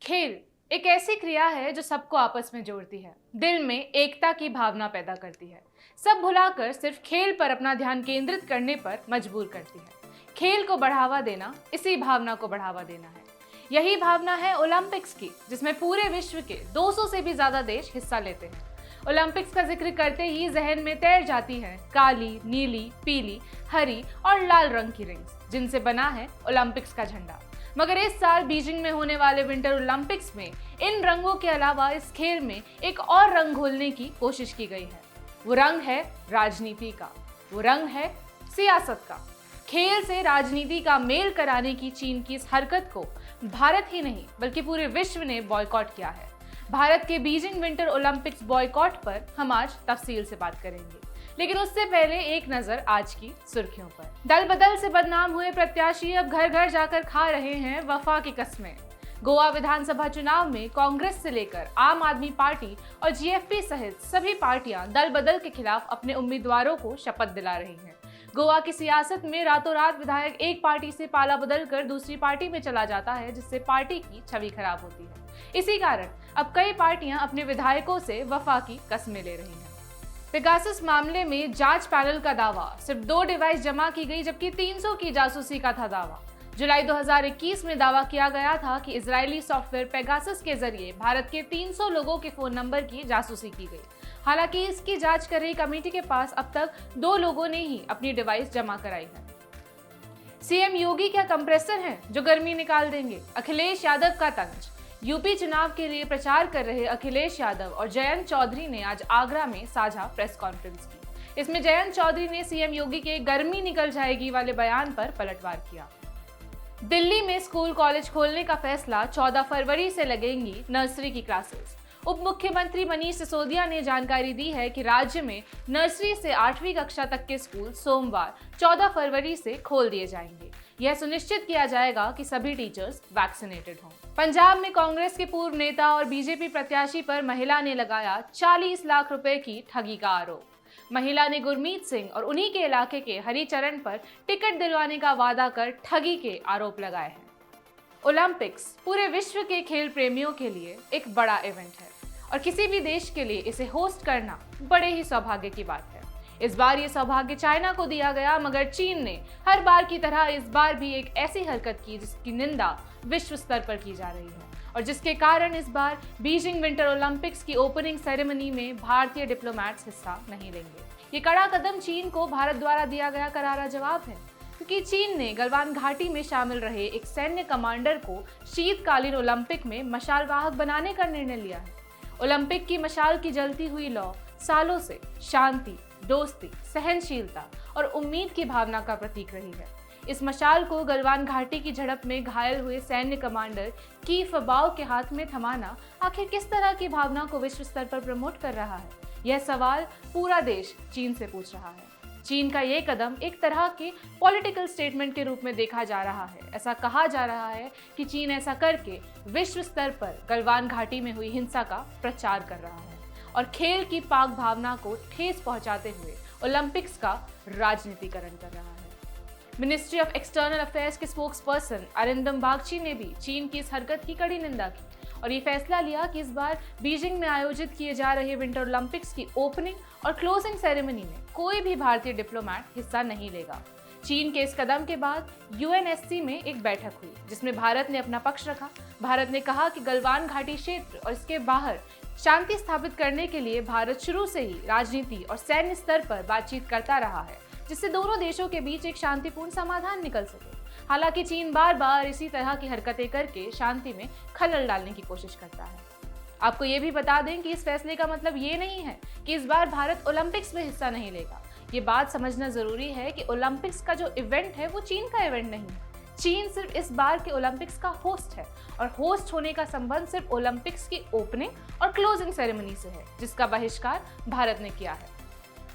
खेल एक ऐसी क्रिया है जो सबको आपस में जोड़ती है, दिल में एकता की भावना पैदा करती है, सब भुलाकर सिर्फ खेल पर अपना ध्यान केंद्रित करने पर मजबूर करती है। खेल को बढ़ावा देना इसी भावना को बढ़ावा देना है। यही भावना है ओलंपिक्स की, जिसमें पूरे विश्व के 200 से भी ज्यादा देश हिस्सा लेते हैं। ओलंपिक्स का जिक्र करते ही जहन में तैर जाती है काली, नीली, पीली, हरी और लाल रंग की रिंग्स, जिनसे बना है ओलंपिक्स का झंडा। मगर इस साल बीजिंग में होने वाले विंटर ओलंपिक्स में इन रंगों के अलावा इस खेल में एक और रंग घोलने की कोशिश की गई है। वो रंग है राजनीति का, वो रंग है सियासत का। खेल से राजनीति का मेल कराने की चीन की इस हरकत को भारत ही नहीं बल्कि पूरे विश्व ने बॉयकॉट किया है। भारत के बीजिंग विंटर ओलंपिक्स बॉयकॉट पर हम आज तफसील से बात करेंगे, लेकिन उससे पहले एक नजर आज की सुर्खियों पर। दल बदल से बदनाम हुए प्रत्याशी अब घर घर जाकर खा रहे हैं वफा की कस्में। गोवा विधानसभा चुनाव में कांग्रेस से लेकर आम आदमी पार्टी और जीएफपी सहित सभी पार्टियां दल बदल के खिलाफ अपने उम्मीदवारों को शपथ दिला रही हैं। गोवा की सियासत में रातों रात विधायक एक पार्टी से पाला बदल कर दूसरी पार्टी में चला जाता है, जिससे पार्टी की छवि खराब होती है। इसी कारण अब कई पार्टियां अपने विधायकों से वफा की कस्में ले रही हैं। पेगासस मामले में जांच पैनल का दावा, सिर्फ 2 डिवाइस जमा की गई जबकि 300 की जासूसी का था दावा। जुलाई 2021 में दावा किया गया था कि इजरायली सॉफ्टवेयर पेगासस के जरिए भारत के 300 लोगों के फोन नंबर की जासूसी की गई। हालांकि इसकी जांच कर रही कमेटी के पास अब तक 2 लोगों ने ही अपनी डिवाइस जमा कराई है। सीएम योगी क्या कंप्रेसर हैं जो गर्मी निकाल देंगे? अखिलेश यादव का तंज। यूपी चुनाव के लिए प्रचार कर रहे अखिलेश यादव और जयंत चौधरी ने आज आगरा में साझा प्रेस कॉन्फ्रेंस की। इसमें जयंत चौधरी ने सीएम योगी के गर्मी निकल जाएगी वाले बयान पर पलटवार किया। दिल्ली में स्कूल कॉलेज खोलने का फैसला, 14 फरवरी से लगेंगी नर्सरी की क्लासेस। उप मुख्यमंत्री मनीष सिसोदिया ने जानकारी दी है कि राज्य में नर्सरी से 8वीं कक्षा तक के स्कूल सोमवार 14 फरवरी से खोल दिए जाएंगे। यह सुनिश्चित किया जाएगा कि सभी टीचर्स वैक्सीनेटेड हों। पंजाब में कांग्रेस के पूर्व नेता और बीजेपी प्रत्याशी पर महिला ने लगाया 40 लाख रुपए की ठगी का आरोप। महिला ने गुरमीत सिंह और उन्हीं के इलाके के हरिचरण पर टिकट दिलवाने का वादा कर ठगी के आरोप लगाए हैं। ओलंपिक्स पूरे विश्व के खेल प्रेमियों के लिए एक बड़ा इवेंट है और किसी भी देश के लिए इसे होस्ट करना बड़े ही सौभाग्य की बात है। इस बार ये सौभाग्य चाइना को दिया गया, मगर चीन ने हर बार की तरह इस बार भी एक ऐसी हरकत की जिसकी निंदा विश्व स्तर पर की जा रही है और जिसके कारण इस बार बीजिंग विंटर ओलंपिक्स की ओपनिंग सेरेमनी में भारतीय डिप्लोमैट्स हिस्सा नहीं लेंगे। ये कड़ा कदम चीन को भारत द्वारा दिया गया करारा जवाब है, क्योंकि चीन ने गलवान घाटी में शामिल रहे एक सैन्य कमांडर को शीतकालीन ओलंपिक में मशाल वाहक बनाने का निर्णय लिया है। ओलंपिक की मशाल की जलती हुई लौ सालों से शांति, दोस्ती, सहनशीलता और उम्मीद की भावना का प्रतीक रही है। इस मशाल को गलवान घाटी की झड़प में घायल हुए सैन्य कमांडर की फबाओ के हाथ में थमाना आखिर किस तरह की भावना को विश्व स्तर पर प्रमोट कर रहा है? यह सवाल पूरा देश चीन से पूछ रहा है। चीन का ये कदम एक तरह के पॉलिटिकल स्टेटमेंट के रूप में देखा जा रहा है। ऐसा कहा जा रहा है कि चीन ऐसा करके विश्व स्तर पर गलवान घाटी में हुई हिंसा का प्रचार कर रहा है और खेल की पाक भावना को ठेस पहुंचाते हुए ओलंपिक्स का राजनीतिकरण कर रहा है। मिनिस्ट्री ऑफ एक्सटर्नल अफेयर्स के स्पोक्स पर्सन अरिंदम बागची ने भी चीन की इस हरकत की कड़ी निंदा की और ये फैसला लिया कि इस बार बीजिंग में आयोजित किए जा रहे विंटर ओलंपिक्स की ओपनिंग और क्लोजिंग सेरेमनी में कोई भी भारतीय डिप्लोमैट हिस्सा नहीं लेगा। चीन के इस कदम के बाद यूएनएससी में एक बैठक हुई जिसमें भारत ने अपना पक्ष रखा। भारत ने कहा कि गलवान घाटी क्षेत्र और इसके बाहर शांति स्थापित करने के लिए भारत शुरू से ही राजनीति और सैन्य स्तर पर बातचीत करता रहा है, जिससे दोनों देशों के बीच एक शांतिपूर्ण समाधान निकल सके। हालांकि चीन बार बार इसी तरह की हरकतें करके शांति में खलल डालने की कोशिश करता है। आपको ये भी बता दें कि इस फैसले का मतलब ये नहीं है कि इस बार भारत ओलंपिक्स में हिस्सा नहीं लेगा। ये बात समझना जरूरी है कि ओलंपिक्स का जो इवेंट है वो चीन का इवेंट नहीं है। चीन सिर्फ इस बार के ओलंपिक्स का होस्ट है और होस्ट होने का संबंध सिर्फ ओलंपिक्स की ओपनिंग और क्लोजिंग सेरेमनी से है, जिसका बहिष्कार भारत ने किया है।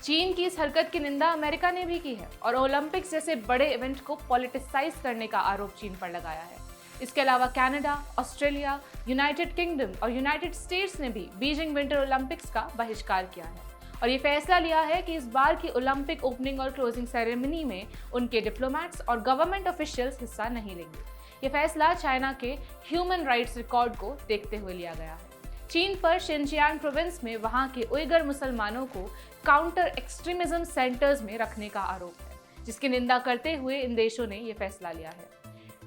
चीन की इस हरकत की निंदा अमेरिका ने भी की है और ओलंपिक्स जैसे बड़े इवेंट को पॉलिटिसाइज करने का आरोप चीन पर लगाया है। इसके अलावा कनाडा, ऑस्ट्रेलिया, यूनाइटेड किंगडम और यूनाइटेड स्टेट्स ने भी बीजिंग विंटर ओलंपिक्स का बहिष्कार किया है और ये फैसला लिया है कि इस बार की ओलंपिक ओपनिंग और क्लोजिंग सेरेमनी में उनके डिप्लोमैट्स और गवर्नमेंट ऑफिशियल्स हिस्सा नहीं लेंगे। ये फैसला चाइना के ह्यूमन राइट्स रिकॉर्ड को देखते हुए लिया गया है। चीन पर शिनजियांग प्रोविंस में वहां के उइगर मुसलमानों को काउंटर एक्सट्रीमिज्म सेंटर्स में रखने का आरोप है, जिसकी निंदा करते हुए इन देशों ने यह फैसला लिया है।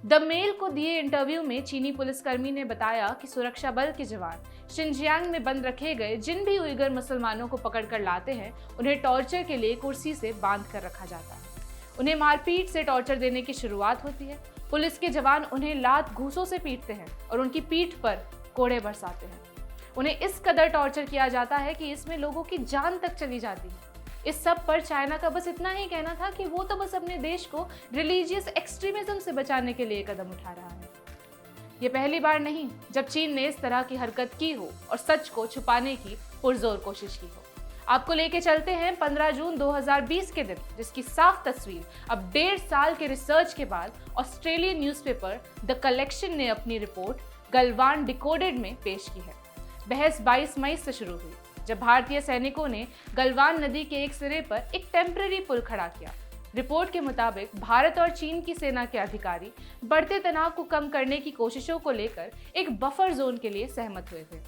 द मेल को दिए इंटरव्यू में चीनी पुलिसकर्मी ने बताया कि सुरक्षा बल के जवान शिनजियांग में बंद रखे गए जिन भी उइगर मुसलमानों को पकड़कर लाते हैं, उन्हें टॉर्चर के लिए कुर्सी से बांध कर रखा जाता है। उन्हें मारपीट से टॉर्चर देने की शुरुआत होती है। पुलिस के जवान उन्हें लात घूंसों से पीटते हैं और उनकी पीठ पर कोड़े बरसाते हैं। उन्हें इस कदर टॉर्चर किया जाता है कि इसमें लोगों की जान तक चली जाती है। इस सब पर चाइना का बस इतना ही कहना था कि वो तो बस अपने देश को रिलीजियस एक्सट्रीमिज्म से बचाने के लिए कदम उठा रहा है। ये पहली बार नहीं जब चीन ने इस तरह की हरकत की हो और सच को छुपाने की पुरजोर कोशिश की हो। आपको लेके चलते हैं 15 जून 2020 के दिन, जिसकी साफ तस्वीर अब 1.5 साल के रिसर्च के बाद ऑस्ट्रेलियन न्यूज़पेपर द कलेक्शन ने अपनी रिपोर्ट गलवान डिकोडेड में पेश की है। बहस 22 मई से शुरू हुई, जब भारतीय सैनिकों ने गलवान नदी के एक सिरे पर एक टेम्पररी पुल खड़ा किया। रिपोर्ट के मुताबिक भारत और चीन की सेना के अधिकारी बढ़ते तनाव को कम करने की कोशिशों को लेकर एक बफर जोन के लिए सहमत हुए थे,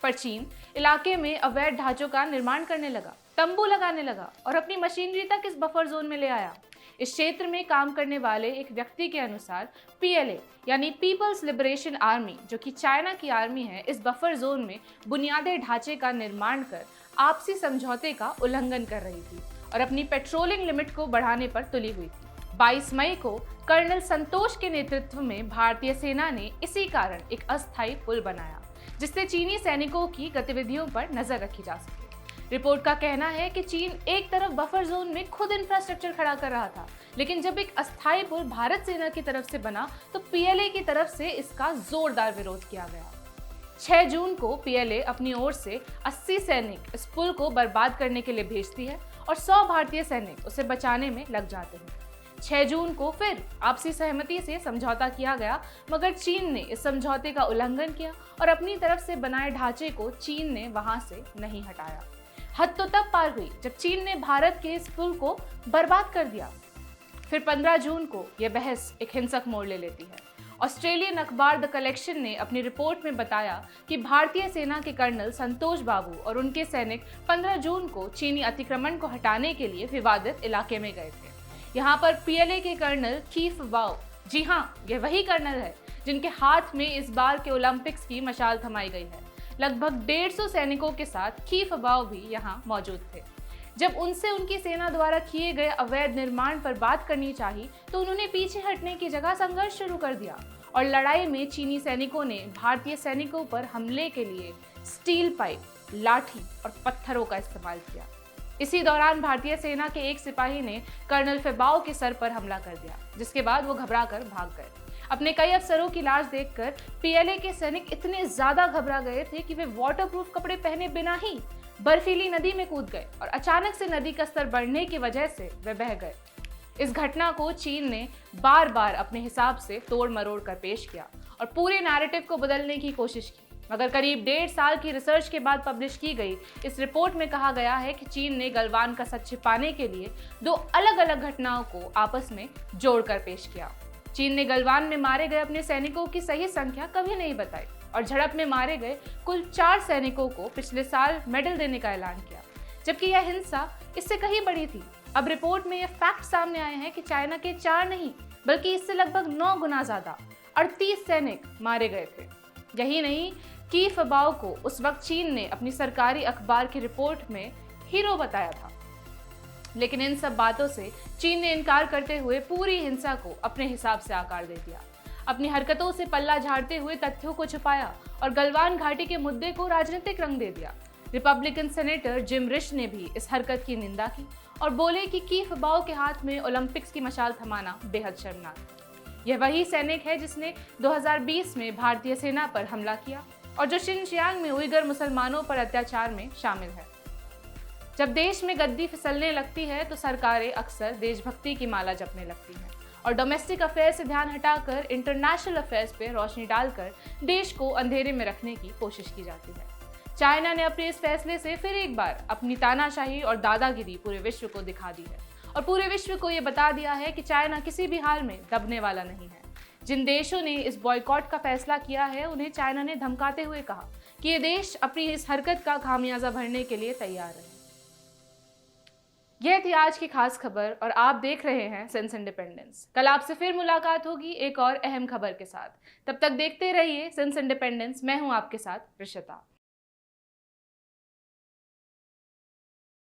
पर चीन इलाके में अवैध ढांचों का निर्माण करने लगा, तंबू लगाने लगा और अपनी मशीनरी तक इस बफर जोन में ले आया। इस क्षेत्र में काम करने वाले एक व्यक्ति के अनुसार PLA यानी पीपल्स लिबरेशन आर्मी, जो कि चाइना की आर्मी है, इस बफर जोन में बुनियादी ढांचे का निर्माण कर आपसी समझौते का उल्लंघन कर रही थी और अपनी पेट्रोलिंग लिमिट को बढ़ाने पर तुली हुई थी। 22 मई को कर्नल संतोष के नेतृत्व में भारतीय सेना ने इसी कारण एक अस्थायी पुल बनाया, जिससे चीनी सैनिकों की गतिविधियों पर नजर रखी जा सके। रिपोर्ट का कहना है कि चीन एक तरफ बफर जोन में खुद इंफ्रास्ट्रक्चर खड़ा कर रहा था, लेकिन जब एक अस्थायी पुल भारत सेना की तरफ से बना तो PLA की तरफ से इसका जोरदार विरोध किया गया। 6 जून को PLA अपनी ओर से 80 सैनिक इस पुल को बर्बाद करने के लिए भेजती है और 100 भारतीय सैनिक उसे बचाने में लग जाते हैं। 6 जून को फिर आपसी सहमति से समझौता किया गया, मगर चीन ने इस समझौते का उल्लंघन किया और अपनी तरफ से बनाए ढांचे को चीन ने वहां से नहीं हटाया। हद तो तब पार हुई जब चीन ने भारत के इस पुल को बर्बाद कर दिया। फिर 15 जून को यह बहस एक हिंसक मोड़ ले लेती है। ऑस्ट्रेलियन अखबार द कलेक्शन ने अपनी रिपोर्ट में बताया कि भारतीय सेना के कर्नल संतोष बाबू और उनके सैनिक 15 जून को चीनी अतिक्रमण को हटाने के लिए विवादित इलाके में गए थे। यहाँ पर PLA के कर्नल खीफ वाओ, जी हाँ, यह वही कर्नल है जिनके हाथ में इस बार के ओलंपिक्स की मशाल थमाई गई है। लगभग 150 सैनिकों के साथ खीफ वाओ भी यहाँ मौजूद थे। जब उनसे उनकी सेना द्वारा किए गए अवैध निर्माण पर बात करनी चाहिए तो उन्होंने पीछे हटने की जगह संघर्ष शुरू कर दिया और लड़ाई में चीनी सैनिकों ने भारतीय सैनिकों पर हमले के लिए स्टील पाइप, लाठी और पत्थरों का इस्तेमाल किया। इसी दौरान भारतीय सेना के एक सिपाही ने कर्नल फेबाओ के सर पर हमला कर दिया, जिसके बाद वो घबराकर भाग गए। अपने कई अफसरों की लाश देखकर PLA के सैनिक इतने ज्यादा घबरा गए थे कि वे वाटरप्रूफ कपड़े पहने बिना ही बर्फीली नदी में कूद गए और अचानक से नदी का स्तर बढ़ने की वजह से वे बह गए। इस घटना को चीन ने बार बार अपने हिसाब से तोड़ मरोड़ कर पेश किया और पूरे नैरेटिव को बदलने की कोशिश की, मगर करीब 1.5 साल की रिसर्च के बाद पब्लिश की गई इस रिपोर्ट में कहा गया है कि चीन ने गलवान का सच छिपाने के लिए 2 अलग अलग घटनाओं को आपस में जोड़कर पेश किया। चीन ने गलवान में मारे गए अपने सैनिकों की सही संख्या कभी नहीं बताई और झड़प में मारे गए कुल 4 सैनिकों को पिछले साल मेडल देने का ऐलान किया, जबकि यह हिंसा इससे कहीं बड़ी थी। अब रिपोर्ट में यह फैक्ट सामने आए हैं कि चाइना के 4 नहीं बल्कि इससे लगभग 9 गुना ज्यादा 38 सैनिक मारे गए थे। यही नहीं, की फबाओ को उस वक्त चीन ने अपनी सरकारी अखबार की रिपोर्ट में हीरो बताया था, लेकिन इन सब बातों से चीन ने इनकार करते हुए पूरी हिंसा को अपने हिसाब से आकार दे दिया। अपनी हरकतों से पल्ला झाड़ते हुए तथ्यों को छुपाया और गलवान घाटी के मुद्दे को राजनीतिक रंग दे दिया। रिपब्लिकन सेनेटर जिम रिश ने भी इस हरकत की निंदा की और बोले कि की फबाओ के हाथ में ओलंपिक्स की मशाल थमाना बेहद शर्मनाक। यह वही सैनिक है जिसने 2020 में भारतीय सेना पर हमला किया और जो शिनजियांग में उइगर मुसलमानों पर अत्याचार में शामिल है। जब देश में गद्दी फिसलने लगती है तो सरकारें अक्सर देशभक्ति की माला जपने लगती हैं और डोमेस्टिक अफेयर से ध्यान हटाकर इंटरनेशनल अफेयर्स पे रोशनी डालकर देश को अंधेरे में रखने की कोशिश की जाती है। चाइना ने अपने इस फैसले से फिर एक बार अपनी तानाशाही और दादागिरी पूरे विश्व को दिखा दी है और पूरे विश्व को ये बता दिया है कि चाइना किसी भी हाल में दबने वाला नहीं है। जिन देशों ने इस बॉयकॉट का फैसला किया है उन्हें चाइना ने धमकाते हुए कहा कि ये देश अपनी इस हरकत का खामियाजा भरने के लिए तैयार है। यह थी आज की खास खबर और आप देख रहे हैं सेंस इंडिपेंडेंस। कल आपसे फिर मुलाकात होगी एक और अहम खबर के साथ। तब तक देखते रहिए सेंस इंडिपेंडेंस। मैं हूं आपके साथ रिशिता।